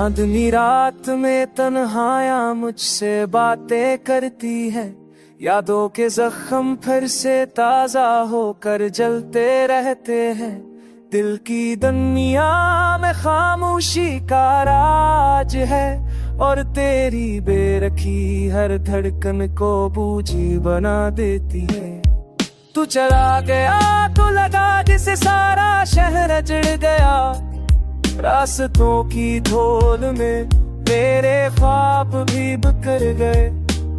चांदनी रात में तन्हाइयां मुझसे बातें करती है, यादों के जख्म फिर से ताजा होकर जलते रहते हैं। दिल की दुनिया में खामोशी का राज है, और तेरी बेरखी हर धड़कन को बूझी बना देती है। तू चला गया तो लगा जिसे सारा शहर जड़ गया, रास्तों की धूल में मेरे ख्वाब भी बिखर गए।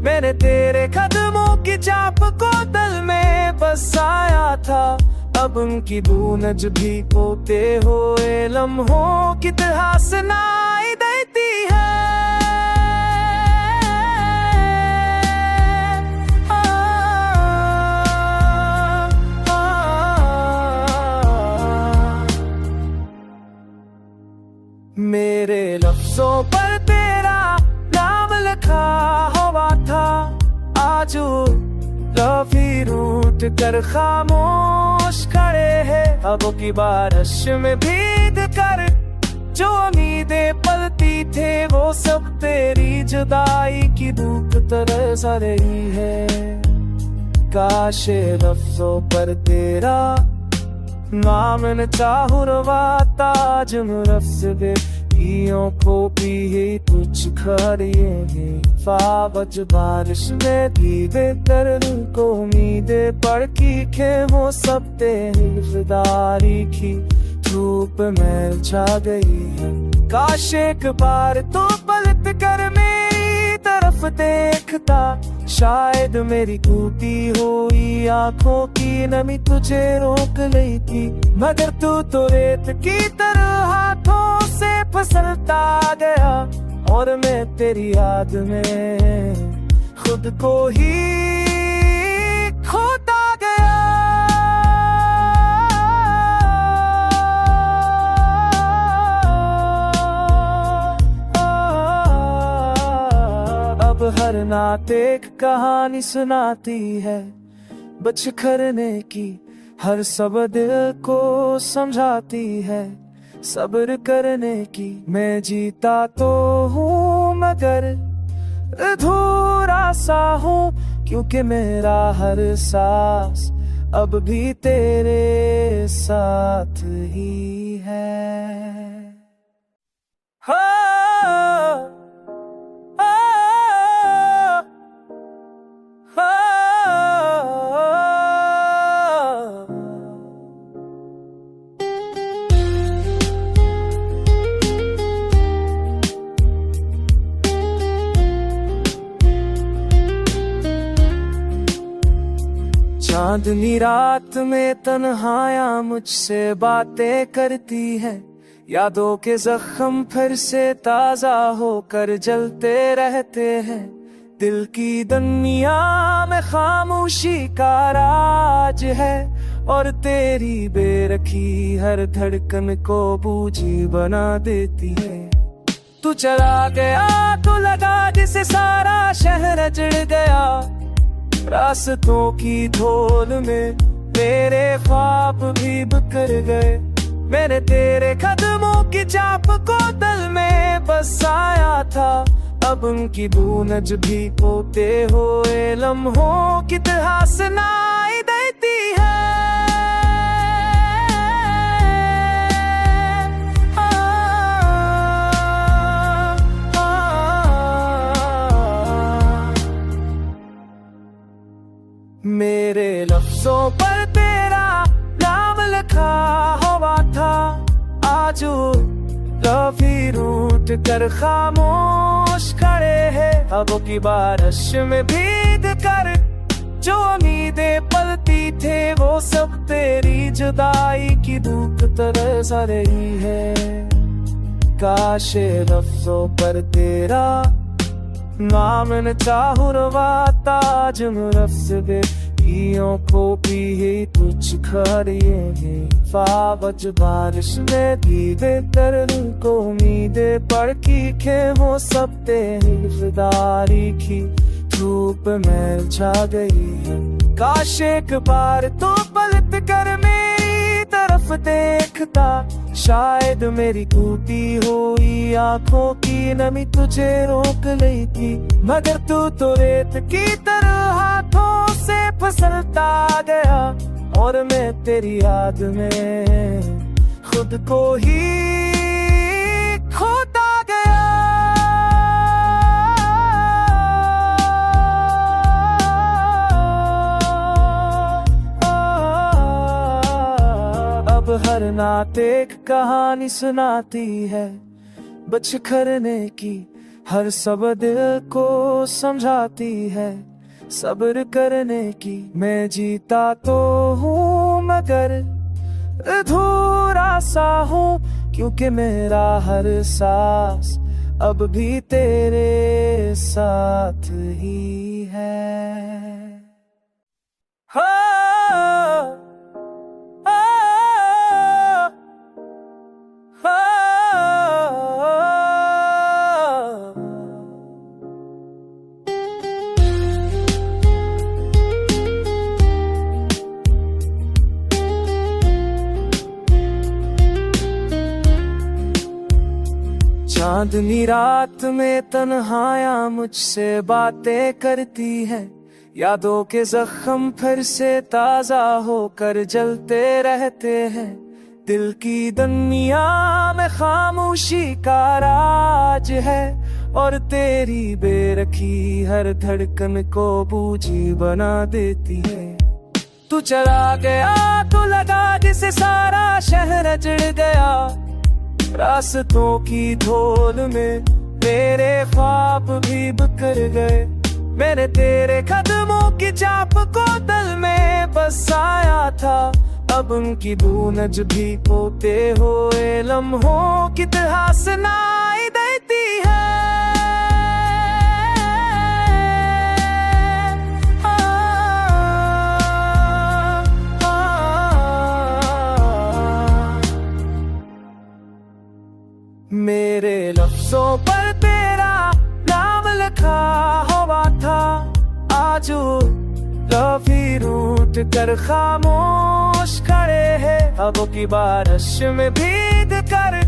मैंने तेरे कदमों की चाप को दिल में बसाया था, अब उनकी गूंज भी पोते हुए लम्हों की तरह सुनाई देती है। मेरे लफ्जों पर तेरा नाम लिखा हुआ था, आज रफ़ी रूठ कर खामोश खड़े हैं। अब की बारिश में भीग कर जो उम्मीदें पलती थे, वो सब तेरी जुदाई की धूप तरस रही है। काश लफ्जों पर तेरा नाम न चाहुरवाता, जिन रफ्स बेटियों को भी कुछ खड़िए फावज बारिश में दीवे दर्द को उम्मीदें पड़ की खे, वो सब तेरी की धूप में छा गई है। काश एक बार तो पलट कर मेरी तरफ देखता, शायद मेरी टूटी हुई आंखों की नमी तुझे रोक ली थी, मगर तू तो रेत की तरह हाथों से फिसलता गया, और मैं तेरी याद में खुद को ही खोता गया। अब हर नात एक कहानी सुनाती है, बचखरने की हर सब दिल को समझाती है। सब्र करने की मैं जीता तो हूँ, मगर अधूरा सा हूँ, क्योंकि मेरा हर सांस अब भी तेरे साथ ही है। चांदनी रात में तन्हाइयां मुझसे बातें करती है, यादों के जख्म फिर से ताजा होकर जलते रहते हैं। दिल की दुनिया में खामोशी का राज है, और तेरी बेरखी हर धड़कन को बूझी बना देती है। तू चला गया तो लगा जिसे सारा शहर जड़ गया, रास्तों की धूल में मेरे ख्वाब भी बिखर गए। मैंने तेरे कदमों की चाप को दिल में बसाया था, अब उनकी गूंज भी पोते हुए लम्हों की तरह सुनाई देती है। मेरे लफ्जों पर तेरा नाम लिखा हुआ था, आज रफ़ी रूठ कर खामोश खड़े हैं। अब की बारिश में भीग कर जो उम्मीदें पलती थे, वो सब तेरी जुदाई की धूप तरस रही है। काश लफ्जों पर तेरा नाम न चाहुरवाता, जिन रफ्स बेटियों को भी कुछ खड़िए फावज बारिश में दीवे दर्द को उम्मीदें पड़ की खे, वो सब तेरी की धूप में छा गई है। काश एक बार तो पलट कर मेरी तरफ देखता, शायद मेरी टूटी हुई आंखों की नमी तुझे रोक ली थी, मगर तू तो रेत की तरह हाथों से फिसलता गया और मैं तेरी याद में खुद को ही खोता गया। अब हर नात एक कहानी सुनाती है, बचखरने की हर सब दिल को समझाती है, सब्र करने की। मैं जीता तो हूँ मगर अधूरा सा हूँ, क्योंकि मेरा हर सांस अब भी तेरे साथ ही है। हाँ, चांदनी रात में तन्हाइयां मुझसे बातें करती है, यादों के जख्म फिर से ताजा होकर जलते रहते हैं। दिल की दुनिया में खामोशी का राज है, और तेरी बेरखी हर धड़कन को बूझी बना देती है। तू चला गया तो लगा जिसे सारा शहर जड़ गया, रास्तों की धूल में मेरे ख्वाब भी बिखर गए। मैंने तेरे कदमों की चाप को दिल में बसाया था, अब उनकी गूंज भी पोते हुए लम्हों की तरह सुनाई देती है। मेरे लफ्जों पर तेरा नाम लिखा हुआ था, आज लफी रूठ कर खामोश खड़े हैं। अब की बारिश में भीग कर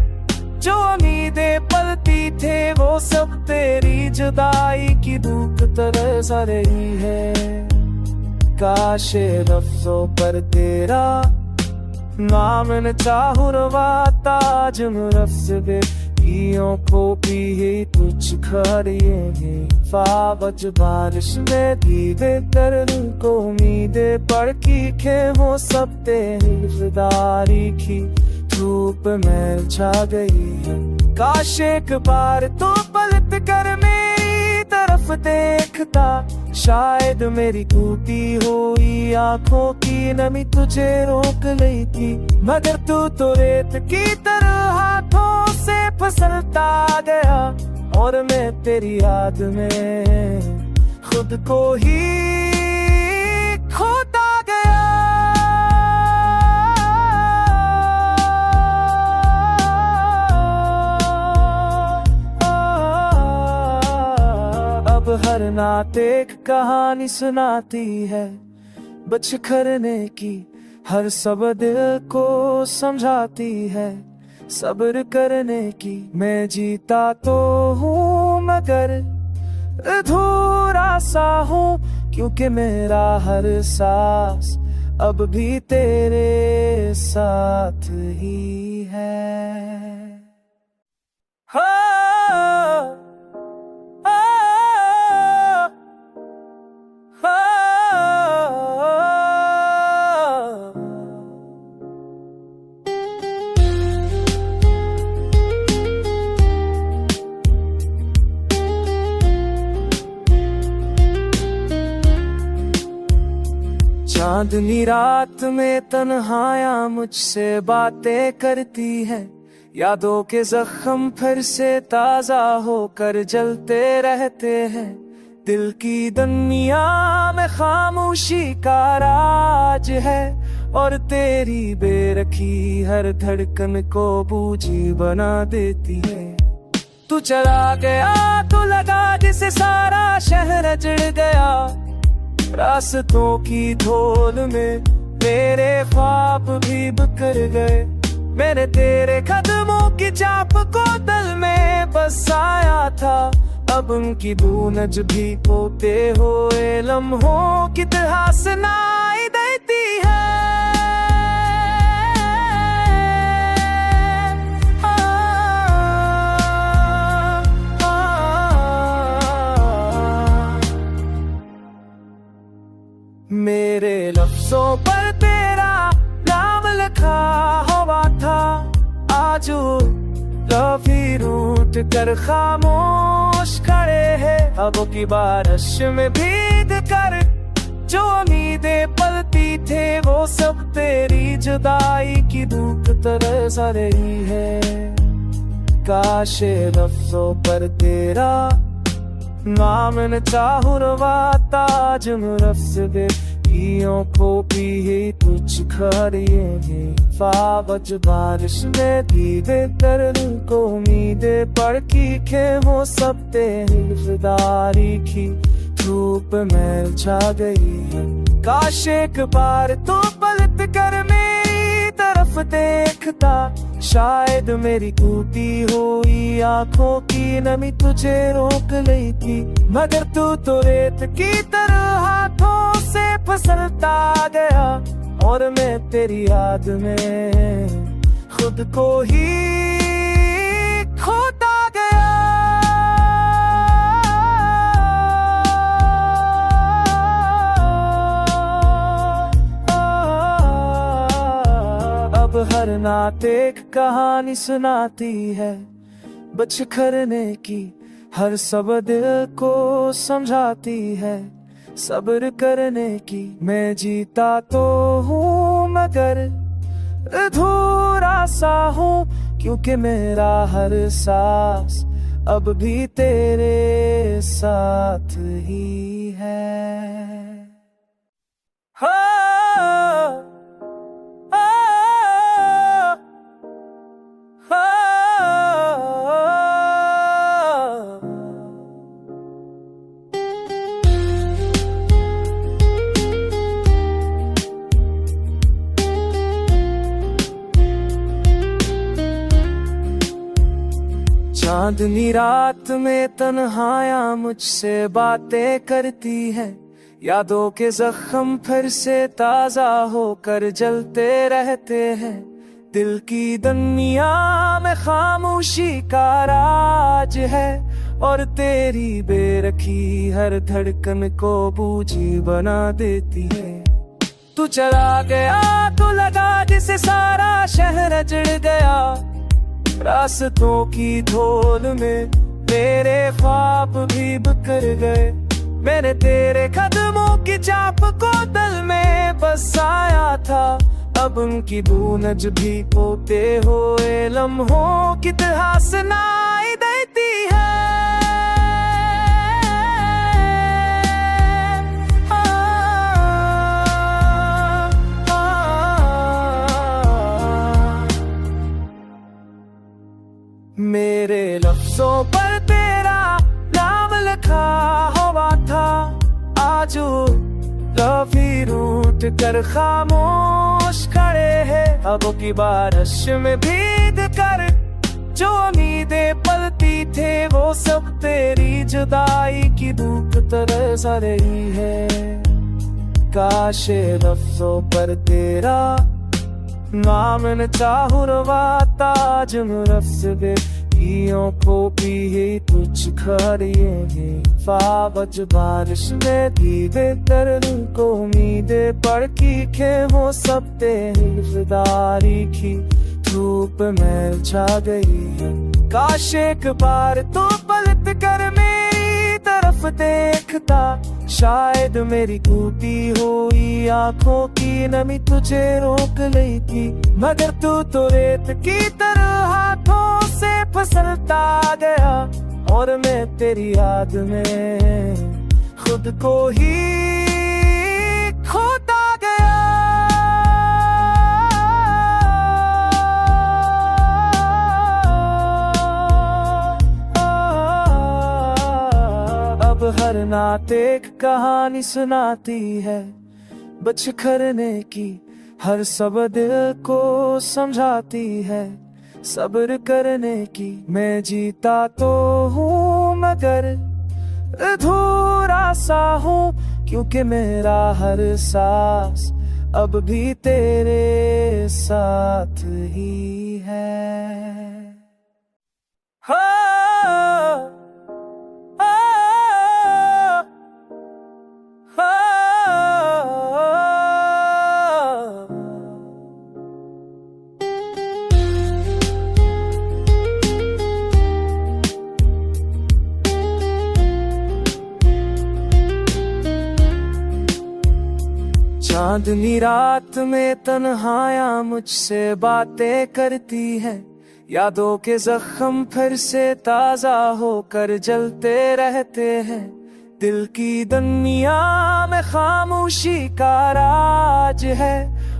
जो उम्मीदें पलती थे, वो सब तेरी जुदाई की धूप तरस रही है। काश लफ्जों पर तेरा नाम न चाहुरवाता, जुम रफ्स बेपियों को भी तुझ खड़िए हैं। फावज बारिश में भीगे कर को उम्मीदें पड़ की खे, वो सब तेरी वफादारी की धूप में छा गई है। काश एक बार तो पलट कर मेरी तरफ देखता, शायद मेरी टूटी हुई आंखों की नमी तुझे रोक ली थी, मगर तू तो रेत की तरह हाथों से फिसलता गया और मैं तेरी याद में खुद को ही खोता गया। अब हर नात एक कहानी सुनाती है, बचखरने की हर सब दिल को समझाती है, सब्र करने की। मैं जीता तो हूँ मगर अधूरा सा हूँ, क्योंकि मेरा हर सांस अब भी तेरे साथ ही है। हाँ, चांदनी रात में तन्हाइयां मुझसे बातें करती है, यादों के जख्म फिर से ताजा होकर जलते रहते हैं। दिल की दुनिया में खामोशी का राज है, और तेरी बेरखी हर धड़कन को बूझी बना देती है। तू चला गया तो लगा जिसे सारा शहर जड़ गया, रास्तों की धूल में मेरे ख्वाब भी बिखर गए। मैंने तेरे कदमों की चाप को दिल में बसाया था। अब उनकी गूंज भी होते हुए लम्हों की तरह सुनाई देती है। मेरे लफ्जों पर तेरा नाम लिखा हुआ था। आजू लफी रूठ कर खामोश खड़े हैं। अब की बारिश में भीग कर जो उम्मीदें पलती थे वो सब तेरी जुदाई की धूप तरस रही है। काश लफ्जों पर तेरा नाम न चाहुरवाता जुमरफ्स दे को भी तुझ खड़िए। फावज बारिश में दीदे दर्द को उम्मीदे पड़ की खे वो सब तेरी की धूप में छा गई है। काश एक बार तो पलट कर मेरी तरफ देखता। शायद मेरी टूटी हुई आंखों की नमी तुझे रोक ली थी। मगर तू तो रेत की तरह हाथों से फिसलता गया और मैं तेरी याद में खुद को ही खोता गया। अब हर नात एक कहानी सुनाती है बचखरने की। हर सब दिल को समझाती है सब्र करने की। मैं जीता तो हूँ मगर अधूरा सा हूँ, क्योंकि मेरा हर सांस अब भी तेरे साथ ही है। चांदनी रात में तन्हाइयां मुझसे बातें करती है। यादों के जख्म फिर से ताजा होकर जलते रहते हैं। दिल की दुनिया में खामोशी का राज है और तेरी बेरखी हर धड़कन को बूझी बना देती है। तू चला गया तो लगा जिसे सारा शहर जड़ गया। रास्तों की धूल में मेरे ख्वाब भी बिखर गए। मैंने तेरे कदमों की चाप को दिल में बसाया था। अब उनकी गूंज भी होते हुए लम्हों की तरह सुनाई देती है। मेरे लफ्जों पर तेरा नाम लिखा हुआ था। आजू लफी रूठ कर खामोश खड़े हैं। अब की बारिश में भीग कर जो उम्मीदें पलती थे वो सब तेरी जुदाई की धूप तरस रही है। काश लफ्जों पर तेरा नाम न चाहुरवाता जुमरफ्स दे को भी तुझ खड़िए। फावज बारिश में दीदे दर्द को उम्मीदे पड़ की खे वो सब तेरी की धूप में छा गई है। काश एक बार तो पलट कर मेरी तरफ देखता। शायद मेरी टूटी हुई आंखों की नमी तुझे रोक ली थी। मगर तू तो रेत की तरह हाथों से फिसलता गया और मैं तेरी याद में खुद को ही खोता गया। अब हर नात एक कहानी सुनाती है बचखरने की। हर सब दिल को समझाती है सब्र करने की। मैं जीता तो हूँ मगर अधूरा सा हूँ, क्योंकि मेरा हर सांस अब भी तेरे साथ ही है। हाँ, हाँ, हाँ। चांदनी रात में तन्हाइयां मुझसे बातें करती हैं, यादों के जख्म फिर से ताजा होकर जलते रहते हैं। दिल की दुनिया में खामोशी का राज है,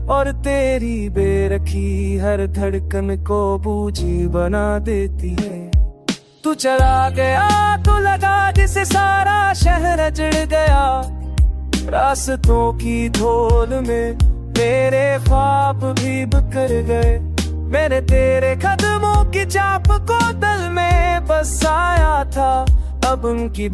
और तेरी बेरखी हर धड़कन को बूझी बना देती है। तू चला गया तो लगा जिसे सारा शहर जड़ गया, रास्तों की धूल में मेरे ख्वाब भी बिखर गए। मैंने तेरे कदमों की चाप को दिल में बसाया था, अब उनकी